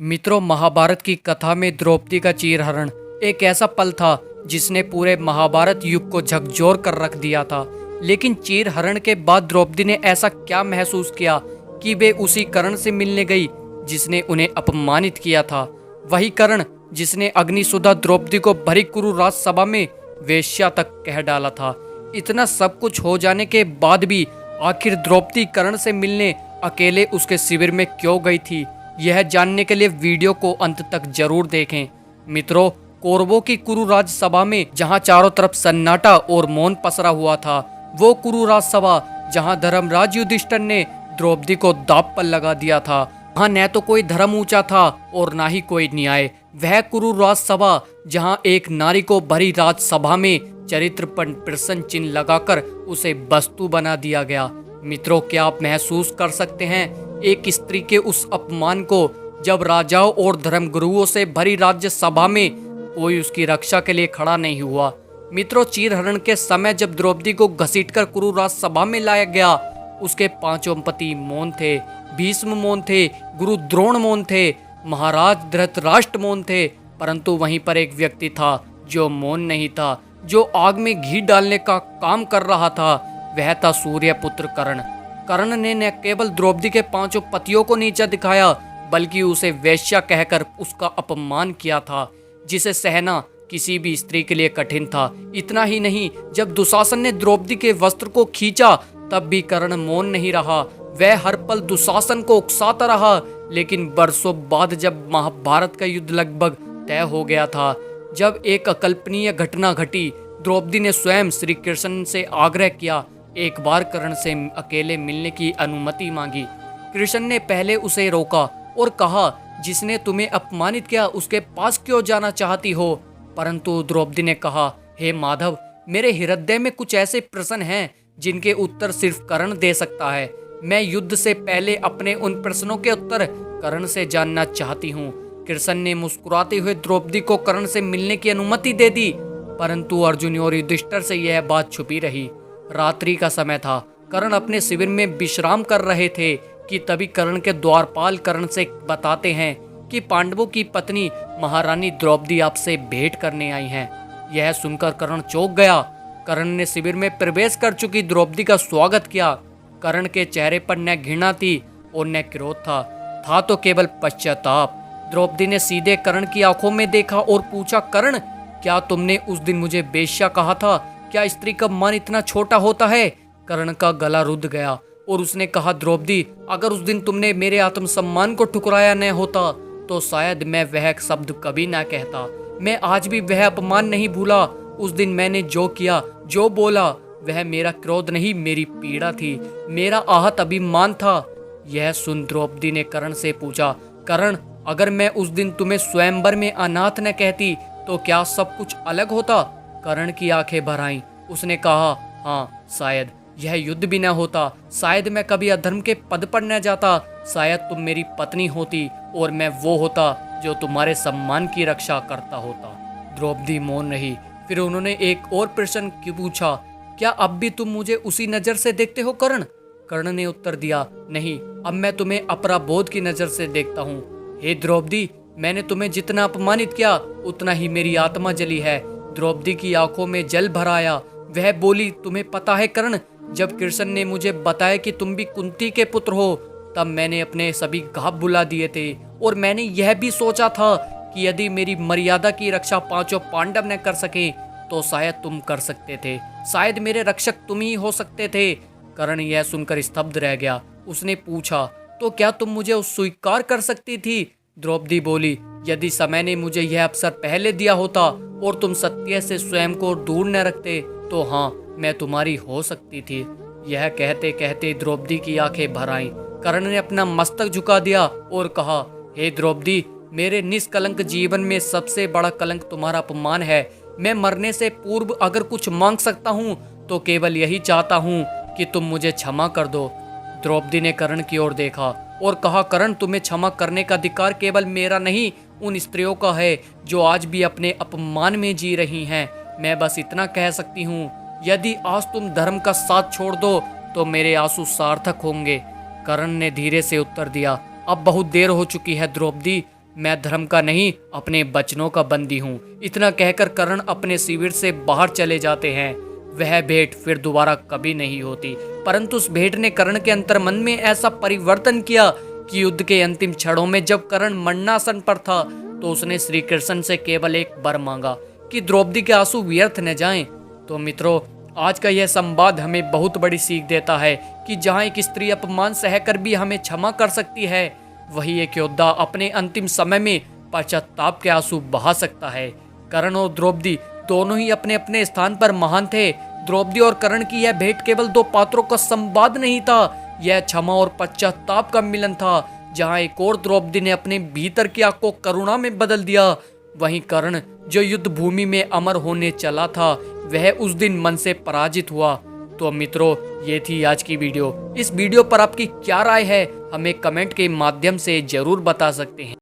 मित्रों, महाभारत की कथा में द्रौपदी का चीरहरण एक ऐसा पल था जिसने पूरे महाभारत युग को झकझोर कर रख दिया था। लेकिन चीरहरण के बाद द्रौपदी ने ऐसा क्या महसूस किया कि वे उसी कर्ण से मिलने गई जिसने उन्हें अपमानित किया था। वही कर्ण जिसने अग्निसुधा द्रौपदी को भरी कुरुराज सभा में वेश्या तक कह डाला था। इतना सब कुछ हो जाने के बाद भी आखिर द्रौपदी कर्ण से मिलने अकेले उसके शिविर में क्यों गई थी, यह जानने के लिए वीडियो को अंत तक जरूर देखें। मित्रों, कौरवों की कुरुराज सभा में जहां चारों तरफ सन्नाटा और मौन पसरा हुआ था, वो कुरुराज सभा जहां धर्मराज युधिष्ठिर ने द्रौपदी को दांव पर लगा दिया था, वहां न तो कोई धर्म ऊंचा था और ना ही कोई न्याय। वह कुरुराज सभा जहां एक नारी को भरी राजसभा में चरित्र पर प्रश्न चिन्ह लगाकर उसे वस्तु बना दिया गया। मित्रों, क्या आप महसूस कर सकते हैं एक स्त्री के उस अपमान को, जब राजाओं और धर्मगुरुओं से भरी राज्य सभा में कोई उसकी रक्षा के लिए खड़ा नहीं हुआ। मित्रों, चीरहरण के समय जब द्रौपदी को घसीटकर कुरुराज सभा में लाया गया, उसके पांचों पति मौन थे। भीष्म मौन थे, गुरु द्रोण मौन थे, महाराज धृतराष्ट्र मौन थे, परंतु वहीं पर एक व्यक्ति था जो मौन नहीं था, जो आग में घी डालने का काम कर रहा था। वह था सूर्यपुत्र कर्ण। कर्ण ने न केवल द्रौपदी के पांचों पतियों को नीचा दिखाया, बल्कि उसे वेश्या कहकर उसका अपमान किया था, जिसे सहना किसी भी स्त्री के लिए कठिन था। इतना ही नहीं, जब दुशासन ने द्रौपदी के वस्त्र को खींचा, तब भी कर्ण मौन नहीं रहा। वह हर पल दुशासन को उकसाता रहा। लेकिन बरसों बाद जब महाभारत का युद्ध लगभग तय हो गया था, जब एक अकल्पनीय घटना घटी, द्रौपदी ने स्वयं श्री कृष्ण से आग्रह किया, एक बार कर्ण से अकेले मिलने की अनुमति मांगी। कृष्ण ने पहले उसे रोका और कहा, जिसने तुम्हें अपमानित किया उसके पास क्यों जाना चाहती हो? परंतु द्रौपदी ने कहा, हे माधव, मेरे हृदय में कुछ ऐसे प्रश्न हैं जिनके उत्तर सिर्फ कर्ण दे सकता है। मैं युद्ध से पहले अपने उन प्रश्नों के उत्तर कर्ण से जानना चाहती हूँ। कृष्ण ने मुस्कुराते हुए द्रौपदी को कर्ण से मिलने की अनुमति दे दी, परंतु अर्जुन और युधिष्ठिर से यह बात छुपी रही। रात्रि का समय था। कर्ण अपने शिविर में विश्राम कर रहे थे कि तभी कर्ण के द्वारपाल कर्ण से बताते हैं कि पांडवों की पत्नी महारानी द्रौपदी आपसे भेंट करने आई हैं। यह सुनकर कर्ण चौंक गया। कर्ण ने शिविर में प्रवेश कर चुकी द्रौपदी का स्वागत किया। कर्ण के चेहरे पर न घृणा थी और न क्रोध था तो केवल पश्चाताप। द्रौपदी ने सीधे कर्ण की आंखों में देखा और पूछा, कर्ण, क्या तुमने उस दिन मुझे वेश्या कहा था? क्या स्त्री का मन इतना छोटा होता है? कर्ण का गला रुध गया और उसने कहा, द्रौपदी, अगर उस दिन तुमने मेरे आत्मसम्मान को ठुकराया न होता तो शायद मैं वह शब्द कभी ना कहता। मैं आज भी वह अपमान नहीं भूला। उस दिन मैंने जो किया, जो बोला, वह मेरा क्रोध नहीं, मेरी पीड़ा थी, मेरा आहत अभिमान था। यह सुन द्रौपदी ने कर्ण से पूछा, कर्ण, अगर मैं उस दिन तुम्हें स्वयंवर में अनाथ न कहती तो क्या सब कुछ अलग होता? कर्ण की आंखें भर आईं। उसने कहा, हाँ, शायद यह युद्ध भी न होता, शायद मैं कभी अधर्म के पद पर न जाता, शायद तुम मेरी पत्नी होती और मैं वो होता जो तुम्हारे सम्मान की रक्षा करता होता। द्रौपदी मौन रही। फिर उन्होंने एक और प्रश्न पूछा, क्या अब भी तुम मुझे उसी नजर से देखते हो कर्ण? कर्ण ने उत्तर दिया, नहीं, अब मैं तुम्हें अपराबोध की नजर से देखता हूँ। हे द्रौपदी, मैंने तुम्हें जितना अपमानित किया उतना ही मेरी आत्मा जली है। द्रौपदी की आंखों में जल भर आया। वह बोली, तुम्हें पता है कर्ण, जब कृष्ण ने मुझे बताया कि तुम भी कुंती के पुत्र हो, तब मैंने अपने सभी घाव भुला दिए थे और मैंने यह भी सोचा था कि यदि मेरी मर्यादा की रक्षा पांचों पांडव न कर सके तो शायद तुम कर सकते थे, शायद मेरे रक्षक तुम ही हो सकते थे। कर्ण यह सुनकर स्तब्ध रह गया। उसने पूछा, तो क्या तुम मुझे स्वीकार कर सकती थी? द्रौपदी बोली, यदि समय ने मुझे यह अवसर पहले दिया होता और तुम सत्य से स्वयं को दूर न रखते तो हाँ, मैं तुम्हारी हो सकती थी। यह कहते कहते द्रौपदी की आंखें भर आईं। कर्ण ने अपना मस्तक झुका दिया और कहा, हे द्रौपदी, मेरे निष्कलंक जीवन में सबसे बड़ा कलंक तुम्हारा अपमान है। मैं मरने से पूर्व अगर कुछ मांग सकता हूँ तो केवल यही चाहता हूँ कि तुम मुझे क्षमा कर दो। द्रौपदी ने कर्ण की ओर देखा और कहा, कर्ण, तुम्हें क्षमा करने का अधिकार केवल मेरा नहीं, उन स्त्रियों का है जो आज भी अपने अपमान में जी रही हैं। मैं बस इतना कह सकती हूँ, यदि आज तुम धर्म का साथ छोड़ दो तो मेरे आंसू सार्थक होंगे। कर्ण ने धीरे से उत्तर दिया, अब बहुत देर हो चुकी है द्रौपदी, मैं धर्म का नहीं अपने वचनों का बंदी हूँ। इतना कहकर कर्ण अपने शिविर से बाहर चले जाते हैं। वह भेंट फिर दोबारा कभी नहीं होती, परंतु उस भेंट ने कर्ण के अंतर्मन में ऐसा परिवर्तन किया कि युद्ध के अंतिम क्षणों में जब कर्ण मरणासन पर था तो उसने श्री कृष्ण से केवल एक वर मांगा कि द्रौपदी के आंसू व्यर्थ न जाएं। तो मित्रों, आज का यह संवाद हमें बहुत बड़ी सीख देता है कि जहां एक स्त्री अपमान सहकर भी हमें क्षमा कर सकती है, वही एक योद्धा अपने अंतिम समय में पश्चाताप के आंसू बहा सकता है। कर्ण और द्रौपदी दोनों ही अपने अपने स्थान पर महान थे। द्रौपदी और कर्ण की यह भेंट केवल दो पात्रों का संवाद नहीं था, यह क्षमा और पश्चाताप का मिलन था। जहां एक और द्रौपदी ने अपने भीतर की आग को करुणा में बदल दिया, वहीं कर्ण जो युद्ध भूमि में अमर होने चला था, वह उस दिन मन से पराजित हुआ। तो मित्रों, ये थी आज की वीडियो। इस वीडियो पर आपकी क्या राय है, हमें कमेंट के माध्यम से जरूर बता सकते हैं।